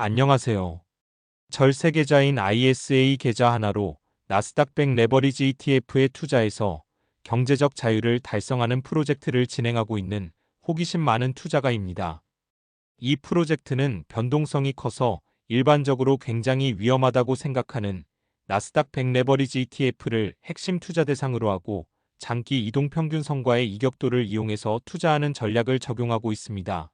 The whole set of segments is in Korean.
안녕하세요. 절세 계좌인 ISA 계좌 하나로 나스닥 100 레버리지 ETF에 투자해서 경제적 자유를 달성하는 프로젝트를 진행하고 있는 호기심 많은 투자가입니다. 이 프로젝트는 변동성이 커서 일반적으로 굉장히 위험하다고 생각하는 나스닥 100 레버리지 ETF를 핵심 투자 대상으로 하고 장기 이동평균선과의 이격도를 이용해서 투자하는 전략을 적용하고 있습니다.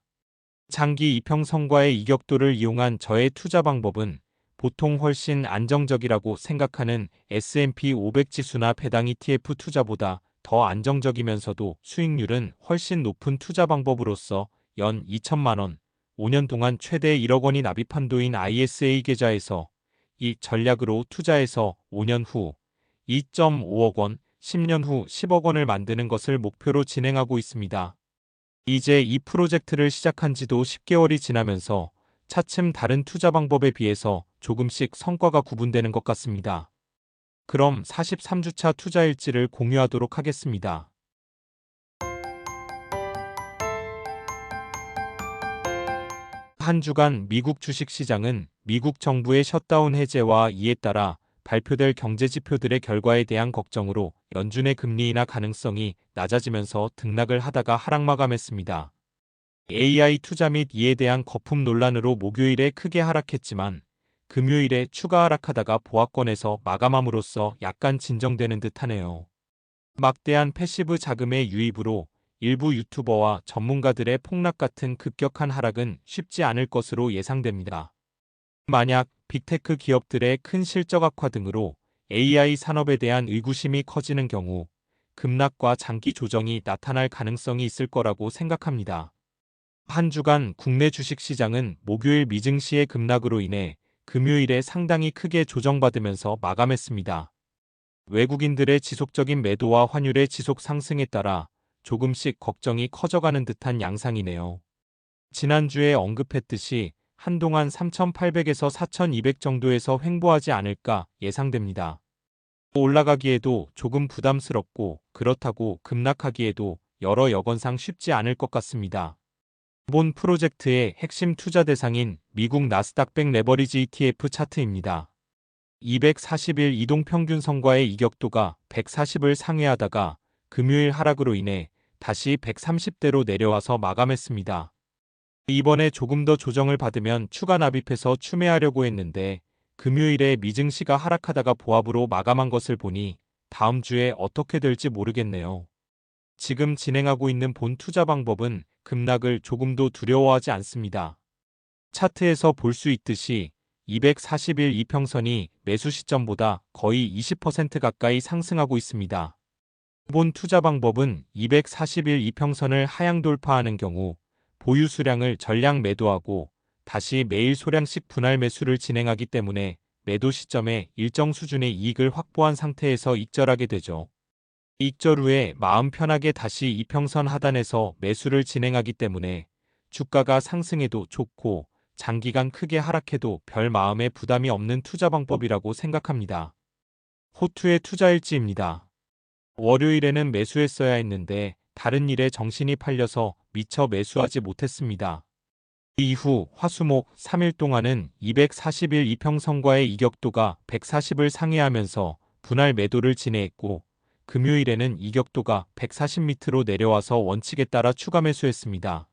장기 이평선과의 이격도를 이용한 저의 투자 방법은 보통 훨씬 안정적이라고 생각하는 S&P 500 지수나 배당 ETF 투자보다 더 안정적이면서도 수익률은 훨씬 높은 투자 방법으로서 연 2천만 원, 5년 동안 최대 1억 원이 납입 한도인 ISA 계좌에서 이 전략으로 투자해서 5년 후 2.5억 원, 10년 후 10억 원을 만드는 것을 목표로 진행하고 있습니다. 이제 이 프로젝트를 시작한 지도 10개월이 지나면서 차츰 다른 투자 방법에 비해서 조금씩 성과가 구분되는 것 같습니다. 그럼 43주차 투자 일지를 공유하도록 하겠습니다. 한 주간 미국 주식시장은 미국 정부의 셧다운 해제와 이에 따라 발표될 경제지표들의 결과에 대한 걱정으로 연준의 금리 인하 가능성이 낮아지면서 등락을 하다가 하락 마감했습니다. AI 투자 및 이에 대한 거품 논란으로 목요일에 크게 하락했지만 금요일에 추가 하락하다가 보합권에서 마감함으로써 약간 진정되는 듯하네요. 막대한 패시브 자금의 유입으로 일부 유튜버와 전문가들의 폭락 같은 급격한 하락은 쉽지 않을 것으로 예상됩니다. 만약 빅테크 기업들의 큰 실적 악화 등으로 AI 산업에 대한 의구심이 커지는 경우 급락과 장기 조정이 나타날 가능성이 있을 거라고 생각합니다. 한 주간 국내 주식시장은 목요일 미증시의 급락으로 인해 금요일에 상당히 크게 조정받으면서 마감했습니다. 외국인들의 지속적인 매도와 환율의 지속 상승에 따라 조금씩 걱정이 커져가는 듯한 양상이네요. 지난주에 언급했듯이 한동안 3,800에서 4,200 정도에서 횡보하지 않을까 예상됩니다. 올라가기에도 조금 부담스럽고 그렇다고 급락하기에도 여러 여건상 쉽지 않을 것 같습니다. 본 프로젝트의 핵심 투자 대상인 미국 나스닥 100 레버리지 ETF 차트입니다. 240일 이동평균선과의 이격도가 140을 상회하다가 금요일 하락으로 인해 다시 130대로 내려와서 마감했습니다. 이번에 조금 더 조정을 받으면 추가 납입해서 추매하려고 했는데 금요일에 미증시가 하락하다가 보합으로 마감한 것을 보니 다음 주에 어떻게 될지 모르겠네요. 지금 진행하고 있는 본 투자 방법은 급락을 조금도 두려워하지 않습니다. 차트에서 볼 수 있듯이 240일 이평선이 매수 시점보다 거의 20% 가까이 상승하고 있습니다. 본 투자 방법은 240일 이평선을 하향 돌파하는 경우 보유 수량을 전량 매도하고 다시 매일 소량씩 분할 매수를 진행하기 때문에 매도 시점에 일정 수준의 이익을 확보한 상태에서 익절하게 되죠. 익절 후에 마음 편하게 다시 이평선 하단에서 매수를 진행하기 때문에 주가가 상승해도 좋고 장기간 크게 하락해도 별 마음의 부담이 없는 투자 방법이라고 생각합니다. 호투의 투자일지입니다. 월요일에는 매수했어야 했는데 다른 일에 정신이 팔려서 미처 매수하지 못했습니다. 이후 화수목 3일 동안은 240일 이평선과의 이격도가 140을 상회하면서 분할 매도를 진행했고 금요일에는 이격도가 140m로 내려와서 원칙에 따라 추가 매수했습니다.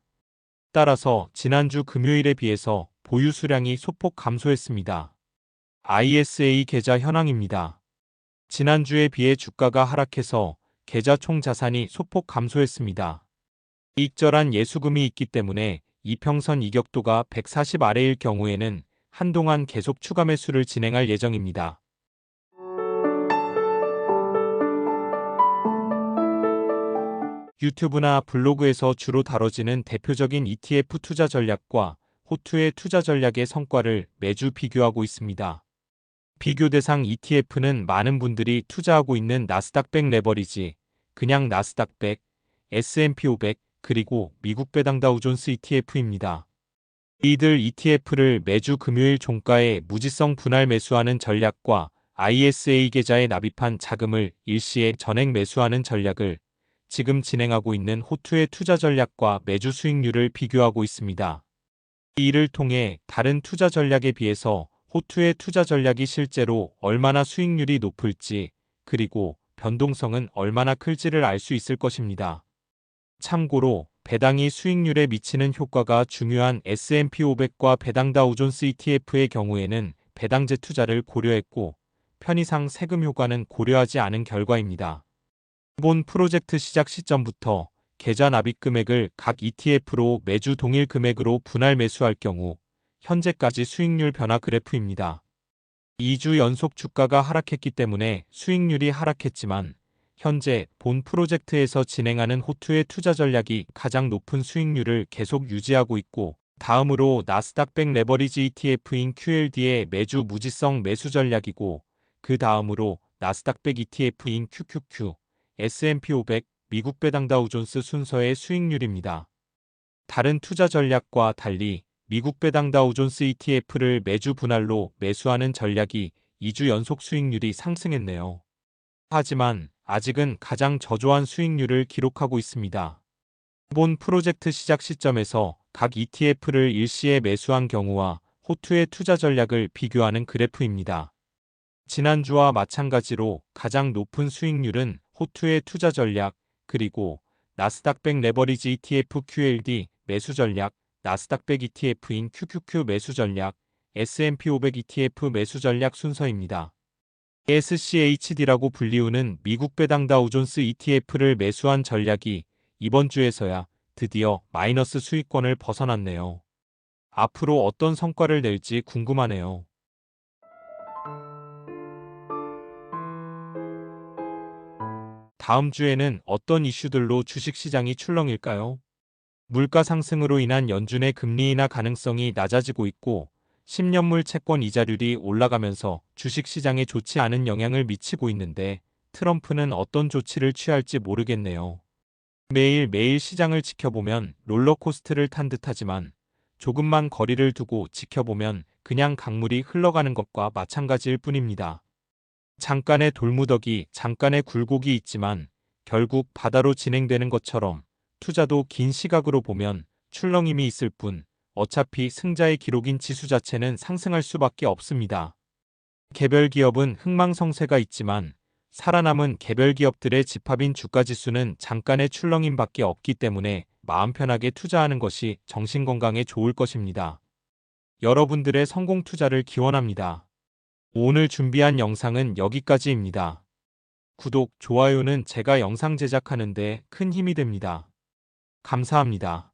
따라서 지난주 금요일에 비해서 보유 수량이 소폭 감소했습니다. ISA 계좌 현황입니다. 지난주에 비해 주가가 하락해서 계좌 총 자산이 소폭 감소했습니다. 익절한 예수금이 있기 때문에 이평선 이격도가 140 아래일 경우에는 한동안 계속 추가 매수를 진행할 예정입니다. 유튜브나 블로그에서 주로 다뤄지는 대표적인 ETF 투자 전략과 호투의 투자 전략의 성과를 매주 비교하고 있습니다. 비교 대상 ETF는 많은 분들이 투자하고 있는 나스닥 100 레버리지, 그냥 나스닥 100, S&P 500, 그리고 미국 배당 다우존스 ETF입니다. 이들 ETF를 매주 금요일 종가에 무지성 분할 매수하는 전략과 ISA 계좌에 납입한 자금을 일시에 전액 매수하는 전략을 지금 진행하고 있는 호투의 투자 전략과 매주 수익률을 비교하고 있습니다. 이 일을 통해 다른 투자 전략에 비해서 호투의 투자 전략이 실제로 얼마나 수익률이 높을지, 그리고 변동성은 얼마나 클지를 알 수 있을 것입니다. 참고로 배당이 수익률에 미치는 효과가 중요한 S&P 500과 배당 다우존스 ETF의 경우에는 배당제 투자를 고려했고, 편의상 세금 효과는 고려하지 않은 결과입니다. 기본 프로젝트 시작 시점부터 계좌 납입 금액을 각 ETF로 매주 동일 금액으로 분할 매수할 경우 현재까지 수익률 변화 그래프입니다. 2주 연속 주가가 하락했기 때문에 수익률이 하락했지만 현재 본 프로젝트에서 진행하는 호투의 투자 전략이 가장 높은 수익률을 계속 유지하고 있고, 다음으로 나스닥 100 레버리지 ETF인 QLD의 매주 무지성 매수 전략이고, 그 다음으로 나스닥 100 ETF인 QQQ, S&P 500, 미국 배당 다우존스 순서의 수익률입니다. 다른 투자 전략과 달리 미국 배당 다우존스 ETF를 매주 분할로 매수하는 전략이 2주 연속 수익률이 상승했네요. 하지만 아직은 가장 저조한 수익률을 기록하고 있습니다. 본 프로젝트 시작 시점에서 각 ETF를 일시에 매수한 경우와 호투의 투자 전략을 비교하는 그래프입니다. 지난주와 마찬가지로 가장 높은 수익률은 호투의 투자 전략, 그리고 나스닥 100 레버리지 ETF QLD 매수 전략, 나스닥 100 ETF인 QQQ 매수 전략, S&P 500 ETF 매수 전략 순서입니다. SCHD라고 불리우는 미국 배당 다우존스 ETF를 매수한 전략이 이번 주에서야 드디어 마이너스 수익권을 벗어났네요. 앞으로 어떤 성과를 낼지 궁금하네요. 다음 주에는 어떤 이슈들로 주식시장이 출렁일까요? 물가 상승으로 인한 연준의 금리 인하 가능성이 낮아지고 있고, 10년물 채권 이자율이 올라가면서 주식시장에 좋지 않은 영향을 미치고 있는데, 트럼프는 어떤 조치를 취할지 모르겠네요. 매일매일 시장을 지켜보면 롤러코스터를 탄 듯하지만, 조금만 거리를 두고 지켜보면 그냥 강물이 흘러가는 것과 마찬가지일 뿐입니다. 잠깐의 돌무더기, 잠깐의 굴곡이 있지만 결국 바다로 진행되는 것처럼 투자도 긴 시각으로 보면 출렁임이 있을 뿐 어차피 승자의 기록인 지수 자체는 상승할 수밖에 없습니다. 개별 기업은 흥망성쇠가 있지만 살아남은 개별 기업들의 집합인 주가지수는 잠깐의 출렁임밖에 없기 때문에 마음 편하게 투자하는 것이 정신건강에 좋을 것입니다. 여러분들의 성공 투자를 기원합니다. 오늘 준비한 영상은 여기까지입니다. 구독, 좋아요는 제가 영상 제작하는 데 큰 힘이 됩니다. 감사합니다.